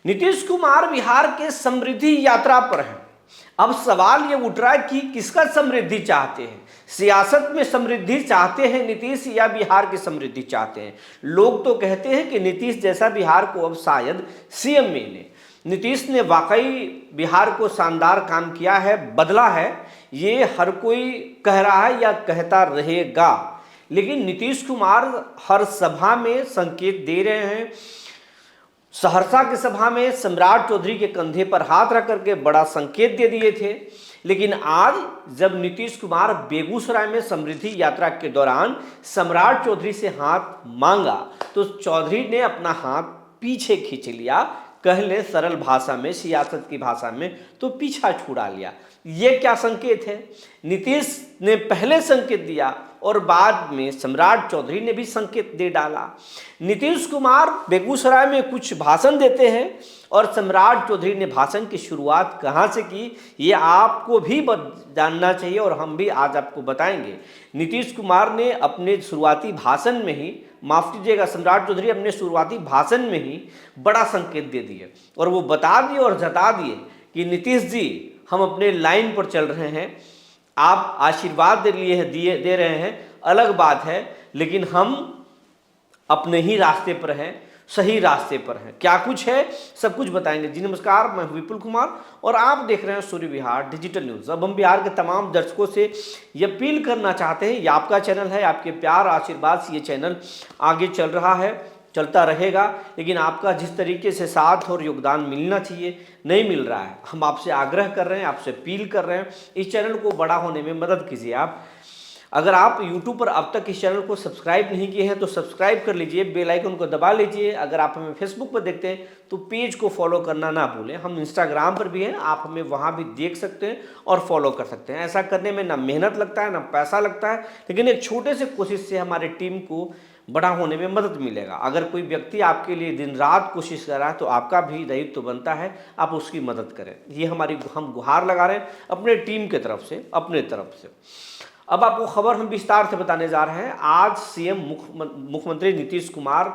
नीतीश कुमार बिहार के समृद्धि यात्रा पर हैं। अब सवाल ये उठ रहा है कि किसका समृद्धि चाहते हैं, सियासत में समृद्धि चाहते हैं नीतीश या बिहार की समृद्धि चाहते हैं। लोग तो कहते हैं कि नीतीश जैसा बिहार को अब शायद सीएम मिले। नीतीश ने वाकई बिहार को शानदार काम किया है, बदला है, ये हर कोई कह रहा है या कहता रहेगा। लेकिन नीतीश कुमार हर सभा में संकेत दे रहे हैं। सहरसा की सभा में सम्राट चौधरी के कंधे पर हाथ रख करके बड़ा संकेत दे दिए थे। लेकिन आज जब नीतीश कुमार बेगूसराय में समृद्धि यात्रा के दौरान सम्राट चौधरी से हाथ मांगा तो चौधरी ने अपना हाथ पीछे खींच लिया, कह ले सरल भाषा में, सियासत की भाषा में, तो पीछा छुड़ा लिया। ये क्या संकेत है? नीतीश ने पहले संकेत दिया और बाद में सम्राट चौधरी ने भी संकेत दे डाला। नीतीश कुमार बेगूसराय में कुछ भाषण देते हैं और सम्राट चौधरी ने भाषण की शुरुआत कहाँ से की, ये आपको भी जानना चाहिए और हम भी आज आपको बताएंगे। नीतीश कुमार ने अपने शुरुआती भाषण में ही, माफ कीजिएगा, सम्राट चौधरी अपने शुरुआती भाषण में ही बड़ा संकेत दे दिए और वो बता दिए और जता दिए कि नीतीश जी, हम अपने लाइन पर चल रहे हैं, आप आशीर्वाद दे रहे हैं, अलग बात है, लेकिन हम अपने ही रास्ते पर हैं, सही रास्ते पर हैं। क्या कुछ है, सब कुछ बताएंगे। जी नमस्कार, मैं विपुल कुमार और आप देख रहे हैं सूर्य विहार डिजिटल न्यूज़। अब हम बिहार के तमाम दर्शकों से ये अपील करना चाहते हैं, ये आपका चैनल है, आपके प्यार आशीर्वाद से ये चैनल आगे चल रहा है, चलता रहेगा, लेकिन आपका जिस तरीके से साथ और योगदान मिलना चाहिए नहीं मिल रहा है। हम आपसे आग्रह कर रहे हैं, आपसे अपील कर रहे हैं, इस चैनल को बड़ा होने में मदद कीजिए। आप अगर आप YouTube पर अब तक इस चैनल को सब्सक्राइब नहीं किए हैं तो सब्सक्राइब कर लीजिए, बेल आइकन को दबा लीजिए। अगर आप हमें फेसबुक पर देखते हैं तो पेज को फॉलो करना ना भूलें। हम इंस्टाग्राम पर भी हैं, आप हमें वहाँ भी देख सकते हैं और फॉलो कर सकते हैं। ऐसा करने में ना मेहनत लगता है, ना पैसा लगता है, लेकिन एक छोटे से कोशिश से हमारी टीम को बड़ा होने में मदद मिलेगा। अगर कोई व्यक्ति आपके लिए दिन रात कोशिश कर रहा है तो आपका भी दायित्व तो बनता है, आप उसकी मदद करें। ये हम गुहार लगा रहे हैं अपने टीम के तरफ से, अपने तरफ से। अब आपको खबर हम विस्तार से बताने जा रहे हैं। आज सीएम मुख्यमंत्री नीतीश कुमार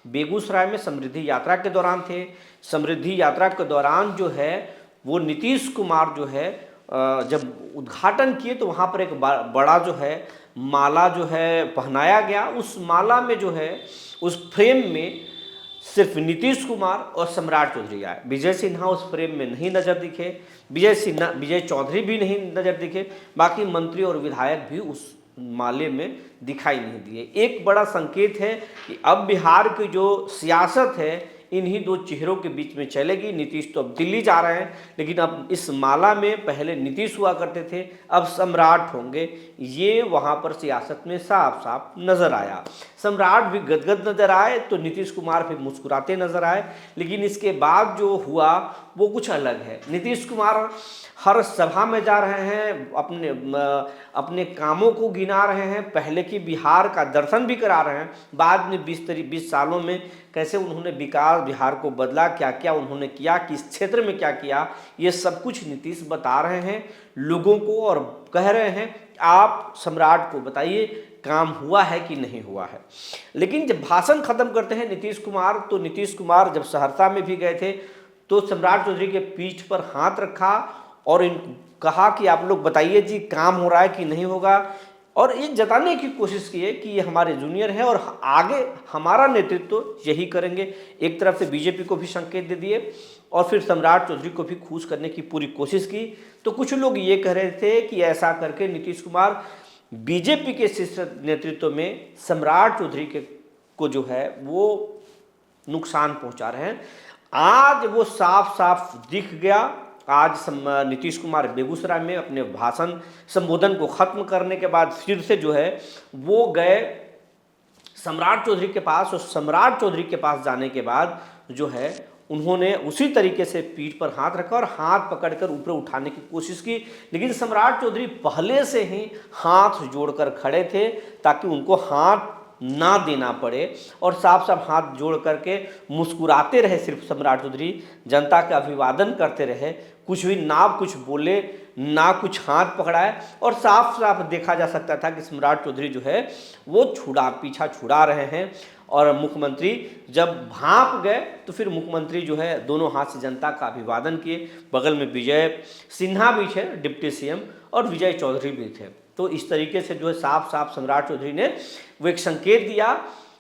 बेगूसराय में समृद्धि यात्रा के दौरान थे। समृद्धि यात्रा के दौरान जो है वो नीतीश कुमार जो है जब उद्घाटन किए तो वहाँ पर एक बड़ा जो है माला जो है पहनाया गया। उस माला में जो है उस फ्रेम में सिर्फ नीतीश कुमार और सम्राट चौधरी आए। विजय सिन्हा उस फ्रेम में नहीं नजर दिखे, विजय चौधरी भी नहीं नजर दिखे, बाकी मंत्री और विधायक भी उस माले में दिखाई नहीं दिए। एक बड़ा संकेत है कि अब बिहार की जो सियासत है इन्हीं दो चेहरों के बीच में चलेगी। नीतीश तो अब दिल्ली जा रहे हैं, लेकिन अब इस माला में पहले नीतीश हुआ करते थे, अब सम्राट होंगे। ये वहाँ पर सियासत में साफ साफ नजर आया। सम्राट भी गदगद नजर आए तो नीतीश कुमार भी मुस्कुराते नजर आए। लेकिन इसके बाद जो हुआ वो कुछ अलग है। नीतीश कुमार हर सभा में जा रहे हैं, अपने कामों को गिना रहे हैं, पहले की बिहार का दर्शन भी करा रहे हैं, बाद में 20 सालों में कैसे उन्होंने विकास बिहार को बदला, क्या क्या उन्होंने किया, किस क्षेत्र में क्या किया, ये सब कुछ नीतीश बता रहे हैं लोगों को और कह रहे हैं आप सम्राट को बताइए काम हुआ है कि नहीं हुआ है। लेकिन जब भाषण खत्म करते हैं नीतीश कुमार, तो नीतीश कुमार जब सहरसा में भी गए थे तो सम्राट चौधरी के पीठ पर हाथ रखा और कहा कि आप लोग बताइए जी काम हो रहा है कि नहीं होगा, और ये जताने की कोशिश की है कि ये हमारे जूनियर हैं और आगे हमारा नेतृत्व तो यही करेंगे। एक तरफ से बीजेपी को भी संकेत दे दिए और फिर सम्राट चौधरी को भी खुश करने की पूरी कोशिश की। तो कुछ लोग ये कह रहे थे कि ऐसा करके नीतीश कुमार बीजेपी के शीर्ष नेतृत्व में सम्राट चौधरी को जो है वो नुकसान पहुंचा रहे हैं। आज वो साफ साफ दिख गया। आज नीतीश कुमार बेगूसराय में अपने भाषण संबोधन को खत्म करने के बाद फिर से जो है वो गए सम्राट चौधरी के पास, और सम्राट चौधरी के पास जाने के बाद जो है उन्होंने उसी तरीके से पीठ पर हाथ रखा और हाथ पकड़कर ऊपर उठाने की कोशिश की। लेकिन सम्राट चौधरी पहले से ही हाथ जोड़कर खड़े थे ताकि उनको हाथ ना देना पड़े और साफ साफ हाथ जोड़ करके मुस्कुराते रहे सिर्फ सम्राट चौधरी, जनता का अभिवादन करते रहे, कुछ भी ना कुछ बोले ना कुछ हाथ पकड़ाए। और साफ साफ देखा जा सकता था कि सम्राट चौधरी जो है वो पीछा छुड़ा रहे हैं। और मुख्यमंत्री जब भांप गए तो फिर मुख्यमंत्री जो है दोनों हाथ से जनता का अभिवादन किए। बगल में विजय सिन्हा भी थे डिप्टी सीएम, और विजय चौधरी भी थे। तो इस तरीके से जो है साफ साफ सम्राट चौधरी ने वो एक संकेत दिया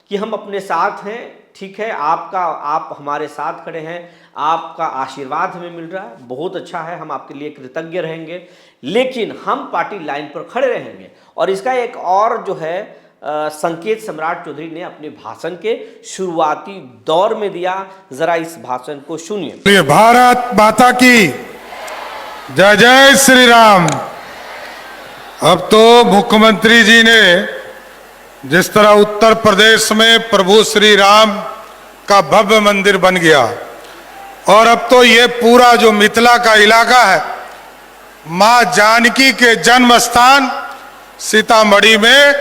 कि हम अपने साथ हैं, ठीक है, आप हमारे साथ खड़े हैं, आपका आशीर्वाद हमें मिल रहा है, बहुत अच्छा है, हम आपके लिए कृतज्ञ रहेंगे, लेकिन हम पार्टी लाइन पर खड़े रहेंगे। और इसका एक और जो है संकेत सम्राट चौधरी ने अपने भाषण के शुरुआती दौर में दिया। जरा इस भाषण को सुनिए। भारत माता की जय, जय श्री राम। अब तो मुख्यमंत्री जी ने जिस तरह उत्तर प्रदेश में प्रभु श्री राम का भव्य मंदिर बन गया, और अब तो ये पूरा जो मिथिला का इलाका है, मां जानकी के जन्म स्थान सीतामढ़ी में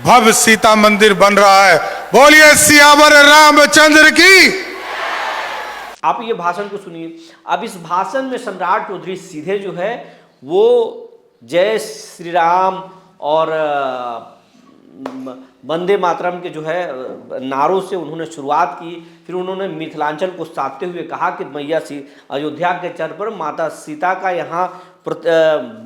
भव्य सीता मंदिर बन रहा है। बोलिए सियावर रामचंद्र की। आप ये भाषण को सुनिए। अब इस भाषण में सम्राट चौधरी सीधे जो है वो जय श्री राम और वंदे मातरम के जो है नारों से उन्होंने शुरुआत की। फिर उन्होंने मिथिलांचल को साधते हुए कहा कि मैया अयोध्या के चर पर माता सीता का यहाँ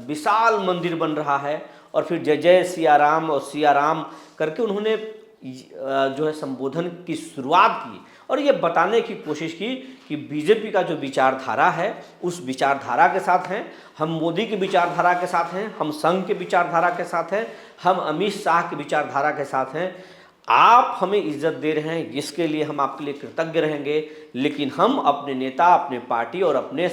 विशाल मंदिर बन रहा है। और फिर जय जय सिया राम और सिया राम करके उन्होंने जो है संबोधन की शुरुआत की और ये बताने की कोशिश की कि बीजेपी का जो विचारधारा है उस विचारधारा के साथ हैं, हम मोदी की विचारधारा के साथ हैं, हम संघ के विचारधारा के साथ हैं, हम अमित शाह की विचारधारा के साथ हैं। आप हमें इज्जत दे रहे हैं, जिसके लिए हम आपके लिए कृतज्ञ रहेंगे, लेकिन हम अपने नेता, अपने पार्टी और अपने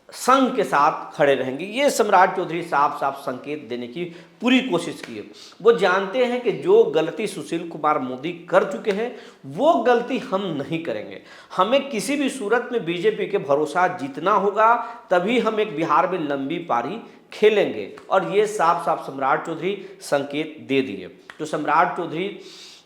संघ के साथ खड़े रहेंगे। ये सम्राट चौधरी साफ साफ संकेत देने की पूरी कोशिश की है। वो जानते हैं कि जो गलती सुशील कुमार मोदी कर चुके हैं वो गलती हम नहीं करेंगे। हमें किसी भी सूरत में बीजेपी के भरोसा जीतना होगा, तभी हम एक बिहार में लंबी पारी खेलेंगे। और ये साफ साफ सम्राट चौधरी संकेत दे दिए। तो सम्राट चौधरी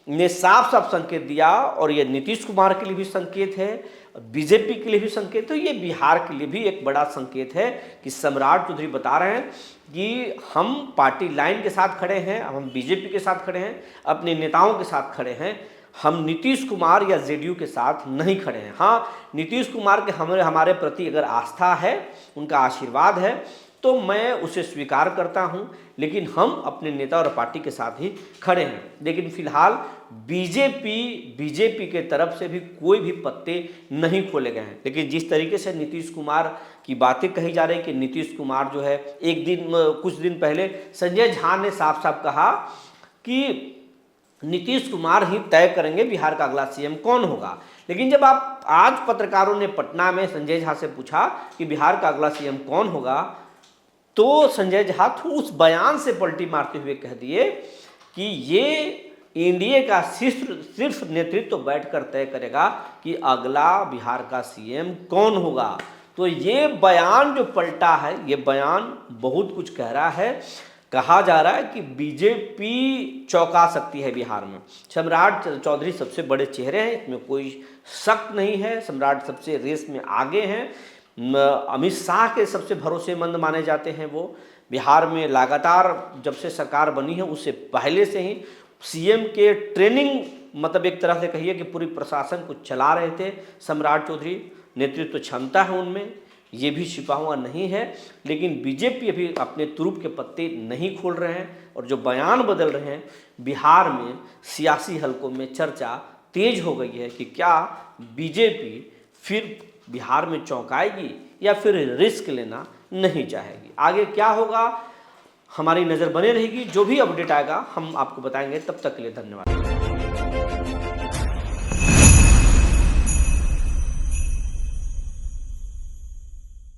ने साफ साफ संकेत दिया और ये नीतीश कुमार के लिए भी संकेत है, बीजेपी के लिए भी संकेत है, ये बिहार के लिए भी एक बड़ा संकेत है कि सम्राट चौधरी बता रहे हैं कि हम पार्टी लाइन के साथ खड़े हैं, हम बीजेपी के साथ खड़े हैं, अपने नेताओं के साथ खड़े हैं, हम नीतीश कुमार या जेडीयू के साथ नहीं खड़े हैं। हाँ, नीतीश कुमार के हमारे प्रति अगर आस्था है, उनका आशीर्वाद है तो मैं उसे स्वीकार करता हूं, लेकिन हम अपने नेता और पार्टी के साथ ही खड़े हैं। लेकिन फिलहाल बीजेपी के तरफ से भी कोई भी पत्ते नहीं खोले गए हैं। लेकिन जिस तरीके से नीतीश कुमार की बातें कही जा रही कि नीतीश कुमार जो है कुछ दिन पहले संजय झा ने साफ साफ कहा कि नीतीश कुमार ही तय करेंगे बिहार का अगला सीएम कौन होगा। लेकिन जब आप आज पत्रकारों ने पटना में संजय झा से पूछा कि बिहार का अगला सीएम कौन होगा, तो संजय झा उस बयान से पलटी मारते हुए कह दिए कि ये एनडीए का सिर्फ नेतृत्व बैठकर तय करेगा कि अगला बिहार का सीएम कौन होगा। तो ये बयान जो पलटा है, ये बयान बहुत कुछ कह रहा है। कहा जा रहा है कि बीजेपी चौंका सकती है बिहार में। सम्राट चौधरी सबसे बड़े चेहरे हैं, इसमें कोई शक नहीं है। सम्राट सबसे रेस में आगे हैं, अमित शाह के सबसे भरोसेमंद माने जाते हैं। वो बिहार में लगातार जब से सरकार बनी है उससे पहले से ही सीएम के ट्रेनिंग, मतलब एक तरह से कहिए कि पूरी प्रशासन को चला रहे थे सम्राट चौधरी। नेतृत्व क्षमता है उनमें, ये भी छिपा हुआ नहीं है। लेकिन बीजेपी अभी अपने तुरुप के पत्ते नहीं खोल रहे हैं और जो बयान बदल रहे हैं, बिहार में सियासी हलकों में चर्चा तेज हो गई है कि क्या बीजेपी फिर बिहार में चौंकाएगी या फिर रिस्क लेना नहीं चाहेगी। आगे क्या होगा, हमारी नज़र बने रहेगी। जो भी अपडेट आएगा हम आपको बताएंगे। तब तक के लिए धन्यवाद।